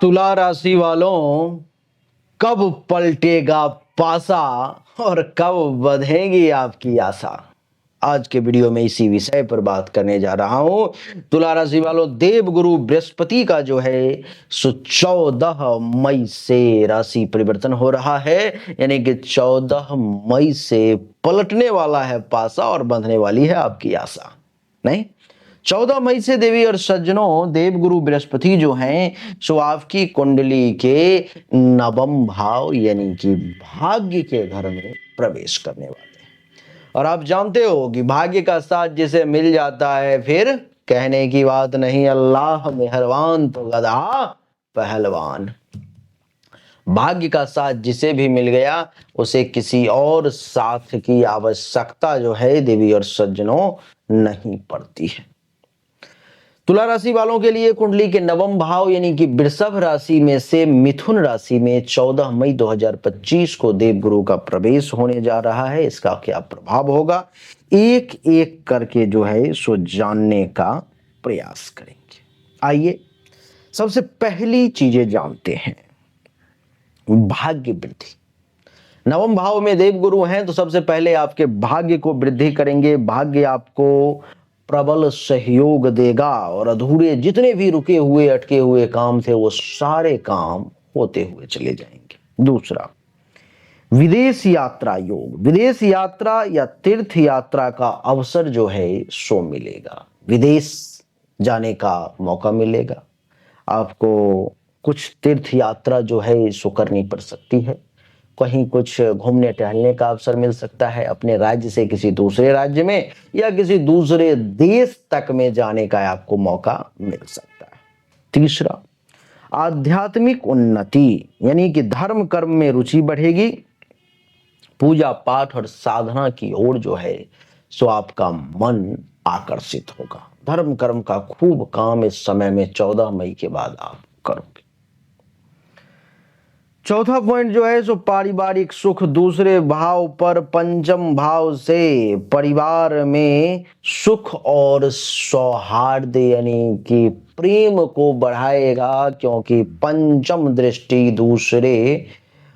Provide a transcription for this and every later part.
तुला राशि वालों, कब पलटेगा पासा और कब बढ़ेगी आपकी आशा। आज के वीडियो में इसी विषय पर बात करने जा रहा हूं। तुला राशि वालों, देव गुरु बृहस्पति का जो है सो 14 मई से राशि परिवर्तन हो रहा है, यानी कि 14 मई से पलटने वाला है पासा और बंधने वाली है आपकी आशा। नहीं, 14 मई से देवी और सज्जनों, देवगुरु बृहस्पति जो हैं सो आपकी कुंडली के नवम भाव यानी कि भाग्य के घर में प्रवेश करने वाले हैं। और आप जानते हो कि भाग्य का साथ जिसे मिल जाता है फिर कहने की बात नहीं, अल्लाह मेहरबान तो गधा पहलवान। भाग्य का साथ जिसे भी मिल गया उसे किसी और साथ की आवश्यकता जो है देवी और सज्जनों नहीं पड़ती है। तुला राशि वालों के लिए कुंडली के नवम भाव यानी कि वृषभ राशि में से मिथुन राशि में 14 मई 2025 को देवगुरु का प्रवेश होने जा रहा है। इसका क्या प्रभाव होगा, एक एक करके जो है सो जानने का प्रयास करेंगे। आइए सबसे पहली चीजें जानते हैं, भाग्य वृद्धि। नवम भाव में देवगुरु हैं तो सबसे पहले आपके भाग्य को वृद्धि करेंगे। भाग्य आपको प्रबल सहयोग देगा और अधूरे जितने भी रुके हुए अटके हुए काम थे वो सारे काम होते हुए चले जाएंगे। दूसरा, विदेश यात्रा योग। विदेश यात्रा या तीर्थ यात्रा का अवसर जो है सो मिलेगा। विदेश जाने का मौका मिलेगा आपको। कुछ तीर्थ यात्रा जो है सो करनी पड़ सकती है। कहीं कुछ घूमने टहलने का अवसर मिल सकता है, अपने राज्य से किसी दूसरे राज्य में या किसी दूसरे देश तक में जाने का आपको मौका मिल सकता है। तीसरा, आध्यात्मिक उन्नति यानी कि धर्म कर्म में रुचि बढ़ेगी। पूजा पाठ और साधना की ओर जो है सो आपका मन आकर्षित होगा। धर्म कर्म का खूब काम इस समय में 14 मई के बाद आप करोगे। चौथा पॉइंट जो है सो पारिवारिक सुख। दूसरे भाव पर पंचम भाव से परिवार में सुख और सौहार्द यानी कि प्रेम को बढ़ाएगा, क्योंकि पंचम दृष्टि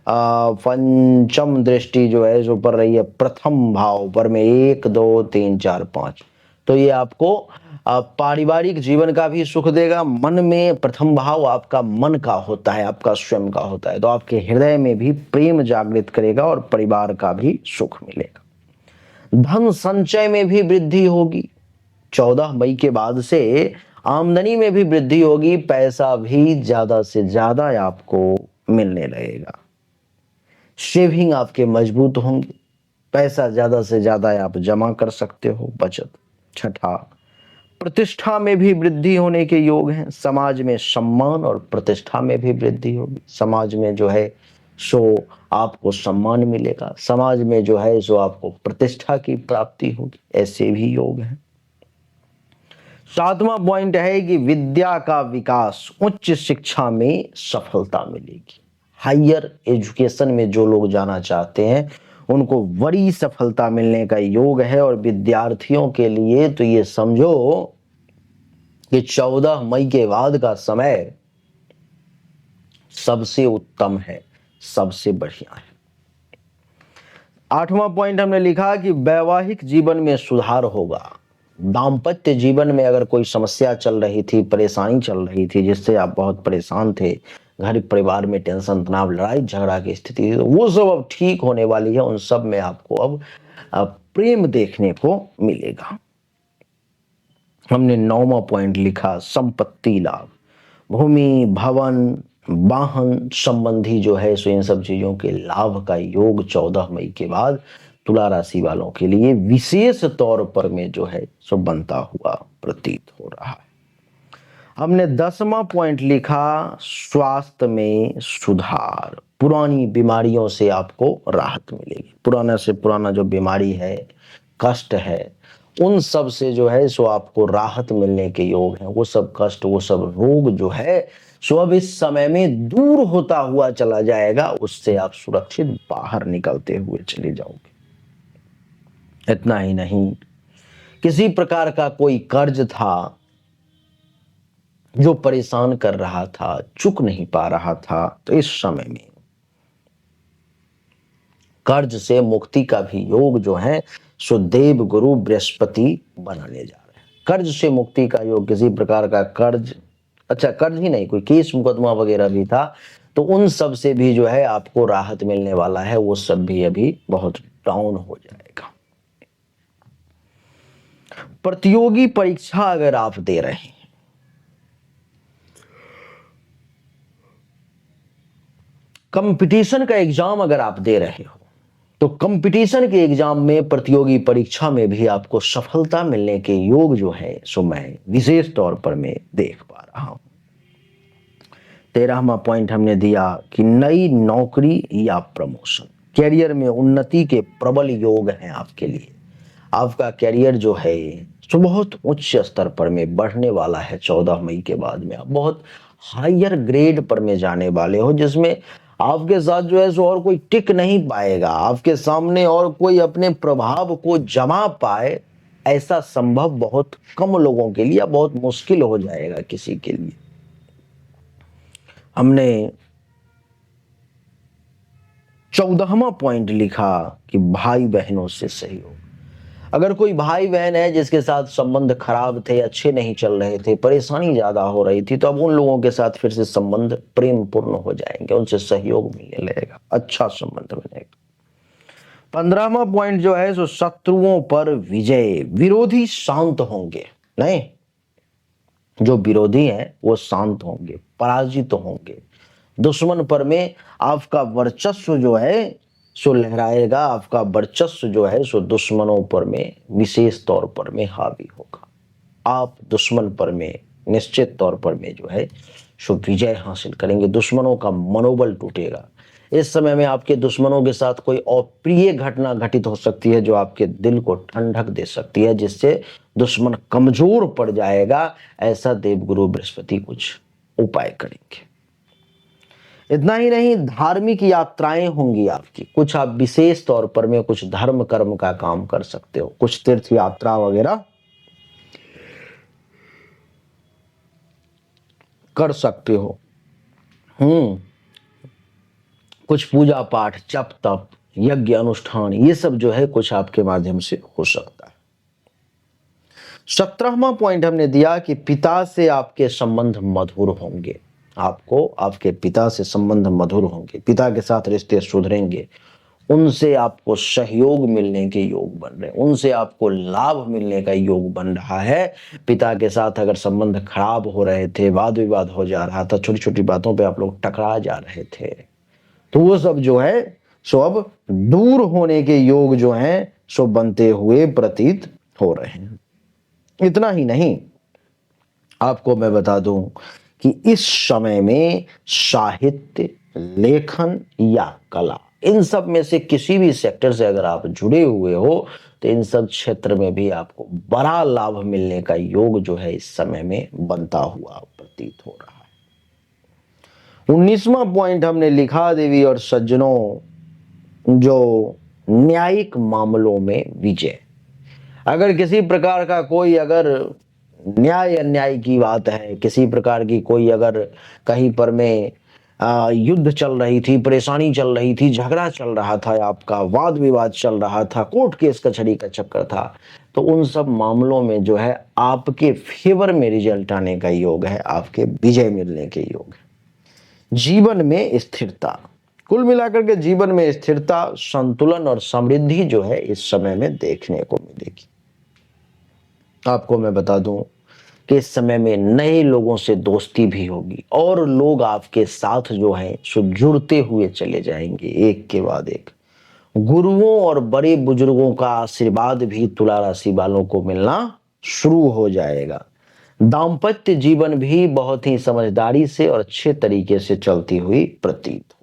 पंचम दृष्टि जो है सो पड़ रही है प्रथम भाव पर में 1 2 3 4 5। तो ये आपको पारिवारिक जीवन का भी सुख देगा। मन में प्रथम भाव आपका मन का होता है, आपका स्वयं का होता है, तो आपके हृदय में भी प्रेम जागृत करेगा और परिवार का भी सुख मिलेगा। धन संचय में भी वृद्धि होगी। 14 मई के बाद से आमदनी में भी वृद्धि होगी। पैसा भी ज्यादा से ज्यादा आपको मिलने लगेगा। सेविंग आपके मजबूत होंगे। पैसा ज्यादा से ज्यादा आप जमा कर सकते हो, बचत। छठा, प्रतिष्ठा में भी वृद्धि होने के योग हैं। समाज में सम्मान और प्रतिष्ठा में भी वृद्धि होगी। समाज में जो है सो आपको सम्मान मिलेगा, समाज में जो है सो आपको प्रतिष्ठा की प्राप्ति होगी, ऐसे भी योग हैं। सातवां पॉइंट है कि विद्या का विकास, उच्च शिक्षा में सफलता मिलेगी। हायर एजुकेशन में जो लोग जाना चाहते हैं उनको बड़ी सफलता मिलने का योग है। और विद्यार्थियों के लिए तो ये समझो कि 14 मई के बाद का समय सबसे उत्तम है, सबसे बढ़िया है। आठवां पॉइंट हमने लिखा कि वैवाहिक जीवन में सुधार होगा। दाम्पत्य जीवन में अगर कोई समस्या चल रही थी, परेशानी चल रही थी, जिससे आप बहुत परेशान थे, घर परिवार में टेंशन तनाव लड़ाई झगड़ा की स्थिति थी, तो वो सब अब ठीक होने वाली है। उन सब में आपको अब प्रेम देखने को मिलेगा। हमने 9वां पॉइंट लिखा संपत्ति लाभ। भूमि भवन वाहन संबंधी जो है सो इन सब चीजों के लाभ का योग 14 मई के बाद तुला राशि वालों के लिए विशेष तौर पर में जो है सो बनता हुआ प्रतीत हो रहा है। हमने 10वां पॉइंट लिखा स्वास्थ्य में सुधार। पुरानी बीमारियों से आपको राहत मिलेगी। पुराना से पुराना जो बीमारी है, कष्ट है, उन सब से जो है सो आपको राहत मिलने के योग हैं। वो सब कष्ट, वो सब रोग जो है सो अब इस समय में दूर होता हुआ चला जाएगा। उससे आप सुरक्षित बाहर निकलते हुए चले जाओगे। इतना ही नहीं, किसी प्रकार का कोई कर्ज था जो परेशान कर रहा था, चुक नहीं पा रहा था, तो इस समय में कर्ज से मुक्ति का भी योग जो है सो देव गुरु बृहस्पति बनाने जा रहे हैं। कर्ज से मुक्ति का योग, किसी प्रकार का कर्ज, अच्छा कर्ज ही नहीं, कोई केस मुकदमा वगैरह भी था, तो उन सब से भी जो है आपको राहत मिलने वाला है, वो सब भी अभी बहुत डाउन हो जाएगा। प्रतियोगी परीक्षा अगर आप दे रहे हैं, कंपटीशन का एग्जाम अगर आप दे रहे हो, तो कंपटीशन के एग्जाम में, प्रतियोगी परीक्षा में भी आपको सफलता मिलने के योग जो है सो मैं विशेष तौर पर मैं देख पा रहा हूं। 13वां पॉइंट हमने दिया कि नई नौकरी या प्रमोशन, कैरियर में उन्नति के प्रबल योग हैं आपके लिए। आपका कैरियर जो है तो बहुत उच्च स्तर पर में बढ़ने वाला है। 14 मई के बाद में आप बहुत हायर ग्रेड पर में जाने वाले हो, जिसमें आपके साथ जो है सो और कोई टिक नहीं पाएगा, आपके सामने और कोई अपने प्रभाव को जमा पाए ऐसा संभव बहुत कम लोगों के लिए, बहुत मुश्किल हो जाएगा किसी के लिए। हमने 14वां पॉइंट लिखा कि भाई बहनों से सहयोग। अगर कोई भाई बहन है जिसके साथ संबंध खराब थे, अच्छे नहीं चल रहे थे, परेशानी ज्यादा हो रही थी, तो अब उन लोगों के साथ फिर से संबंध प्रेम पूर्ण हो जाएंगे, उनसे सहयोग मिलने लगेगा, अच्छा संबंध बनेगा। 15वां पॉइंट जो है सो शत्रुओं पर विजय, विरोधी शांत होंगे, नहीं, जो विरोधी हैं वो शांत होंगे, पराजित होंगे। दुश्मन पर में आपका वर्चस्व जो है सो लहराएगा, आपका वर्चस्व जो है सो दुश्मनों पर में विशेष तौर पर में हावी होगा। आप दुश्मन पर में निश्चित तौर पर में जो है सो विजय हासिल करेंगे, दुश्मनों का मनोबल टूटेगा। इस समय में आपके दुश्मनों के साथ कोई अप्रिय घटना घटित हो सकती है जो आपके दिल को ठंडक दे सकती है, जिससे दुश्मन कमजोर पड़ जाएगा। ऐसा देवगुरु बृहस्पति कुछ उपाय करेंगे। इतना ही नहीं, धार्मिक यात्राएं होंगी आपकी, कुछ आप विशेष तौर पर में कुछ धर्म कर्म का काम कर सकते हो, कुछ तीर्थ यात्रा वगैरह कर सकते हो। कुछ पूजा पाठ, जप तप, यज्ञ अनुष्ठान, ये सब जो है कुछ आपके माध्यम से हो सकता है। 17वां पॉइंट हमने दिया कि पिता से आपके संबंध मधुर होंगे, आपको आपके पिता से संबंध मधुर होंगे, पिता के साथ रिश्ते सुधरेंगे, उनसे आपको सहयोग मिलने के योग बन रहे हैं, उनसे आपको लाभ मिलने का योग बन रहा है। पिता के साथ अगर संबंध खराब हो रहे थे, वाद विवाद हो जा रहा था, छोटी छोटी बातों पे आप लोग टकरा जा रहे थे, तो वो सब जो है सो अब दूर होने के योग जो हैं सो बनते हुए प्रतीत हो रहे हैं। इतना ही नहीं, आपको मैं बता दूं कि इस समय में साहित्य, लेखन या कला, इन सब में से किसी भी सेक्टर से अगर आप जुड़े हुए हो तो इन सब क्षेत्र में भी आपको बड़ा लाभ मिलने का योग जो है इस समय में बनता हुआ प्रतीत हो रहा है। 19वां पॉइंट हमने लिखा, देवी और सज्जनों, जो न्यायिक मामलों में विजय। अगर किसी प्रकार का कोई अगर न्याय अन्याय की बात है, किसी प्रकार की कोई अगर कहीं पर में युद्ध चल रही थी, परेशानी चल रही थी, झगड़ा चल रहा था, आपका वाद विवाद चल रहा था, कोर्ट केस कचहरी का चक्कर था, तो उन सब मामलों में जो है आपके फेवर में रिजल्ट आने का योग है, आपके विजय मिलने के योग है। जीवन में स्थिरता, कुल मिलाकर के जीवन में स्थिरता, संतुलन और समृद्धि जो है इस समय में देखने को मिलेगी। आपको मैं बता दूं कि इस समय में नए लोगों से दोस्ती भी होगी और लोग आपके साथ जो हैं सो जुड़ते हुए चले जाएंगे एक के बाद एक। गुरुओं और बड़े बुजुर्गों का आशीर्वाद भी तुला राशि वालों को मिलना शुरू हो जाएगा। दाम्पत्य जीवन भी बहुत ही समझदारी से और अच्छे तरीके से चलती हुई प्रतीत होगी।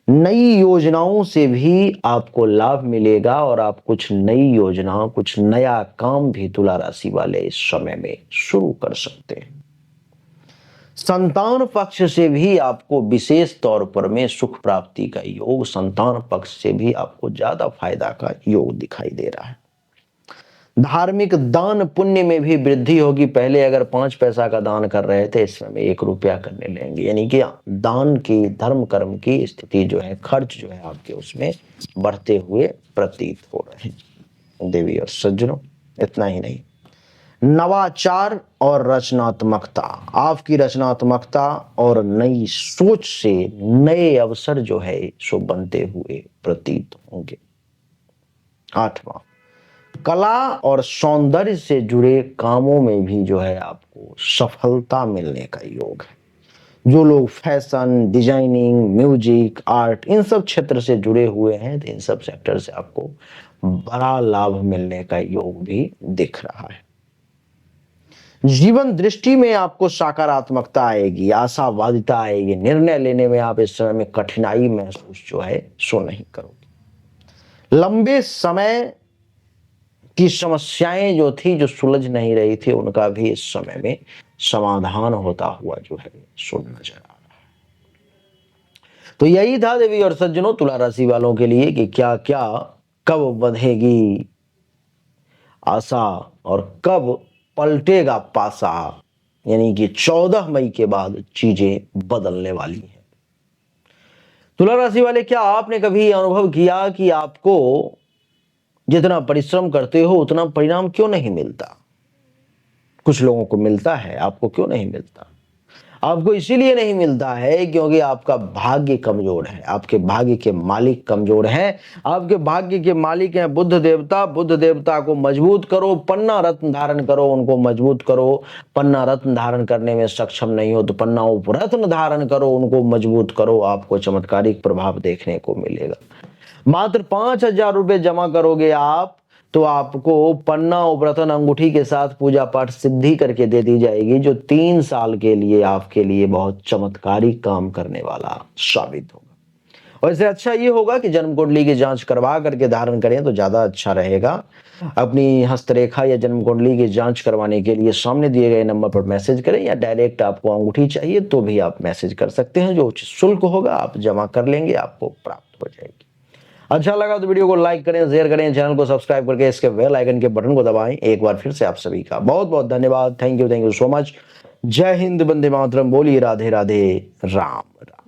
नई योजनाओं से भी आपको लाभ मिलेगा और आप कुछ नई योजना, कुछ नया काम भी तुला राशि वाले इस समय में शुरू कर सकते हैं। संतान पक्ष से भी आपको विशेष तौर पर में सुख प्राप्ति का योग, संतान पक्ष से भी आपको ज्यादा फायदा का योग दिखाई दे रहा है। धार्मिक दान पुण्य में भी वृद्धि होगी। पहले अगर 5 पैसा का दान कर रहे थे, इस समय 1 रुपया करने लेंगे। यानी कि दान की, धर्म कर्म की स्थिति जो है, खर्च जो है आपके उसमें बढ़ते हुए प्रतीत हो रहे हैं। देवी और सज्जनों, इतना ही नहीं, नवाचार और रचनात्मकता, आपकी रचनात्मकता और नई सोच से नए अवसर जो है सो बनते हुए प्रतीत होंगे। 8वां, कला और सौंदर्य से जुड़े कामों में भी जो है आपको सफलता मिलने का योग है। जो लोग फैशन, डिजाइनिंग, म्यूजिक, आर्ट, इन सब क्षेत्र से जुड़े हुए हैं, तो इन सब सेक्टर से आपको बड़ा लाभ मिलने का योग भी दिख रहा है। जीवन दृष्टि में आपको सकारात्मकता आएगी, आशावादिता आएगी। निर्णय लेने में आप इस समय में कठिनाई महसूस जो है सो नहीं करोगे। लंबे समय की समस्याएं जो थी, जो सुलझ नहीं रही थी, उनका भी इस समय में समाधान होता हुआ जो है सो नजर आ रहा है। तो यही था देवी और सज्जनों, तुला राशि वालों के लिए कि क्या क्या कब बंधेगी आशा और कब पलटेगा पासा। यानी कि 14 मई के बाद चीजें बदलने वाली हैं। तुला राशि वाले, क्या आपने कभी अनुभव किया कि आपको जितना परिश्रम करते हो उतना परिणाम क्यों नहीं मिलता? कुछ लोगों को मिलता है, आपको क्यों नहीं मिलता? आपको इसीलिए नहीं मिलता है क्योंकि आपका भाग्य कमजोर है, आपके भाग्य के मालिक कमजोर हैं। आपके भाग्य के मालिक हैं बुध देवता। बुध देवता को मजबूत करो, पन्ना रत्न धारण करो, उनको मजबूत करो। पन्ना रत्न धारण करने में सक्षम नहीं हो तो पन्ना उपरत्न धारण करो, उनको मजबूत करो। आपको चमत्कारिक प्रभाव देखने को मिलेगा। मात्र 5,000 रुपए जमा करोगे आप, तो आपको पन्ना उपरतन अंगूठी के साथ पूजा पाठ सिद्धि करके दे दी जाएगी, जो 3 साल के लिए आपके लिए बहुत चमत्कारी काम करने वाला साबित होगा। और इससे अच्छा ये होगा कि जन्म कुंडली की जांच करवा करके धारण करें तो ज्यादा अच्छा रहेगा। अपनी हस्तरेखा या जन्म कुंडली की जांच करवाने के लिए सामने दिए गए नंबर पर मैसेज करें, या डायरेक्ट आपको अंगूठी चाहिए तो भी आप मैसेज कर सकते हैं। जो उचित शुल्क होगा आप जमा कर लेंगे, आपको प्राप्त हो जाएगी। अच्छा लगा तो वीडियो को लाइक करें, शेयर करें, चैनल को सब्सक्राइब करके इसके बेल आइकन के बटन को दबाएं। एक बार फिर से आप सभी का बहुत बहुत धन्यवाद। Thank you so much. जय हिंद, वंदे मातरम, बोलिए राधे राधे, राम राम।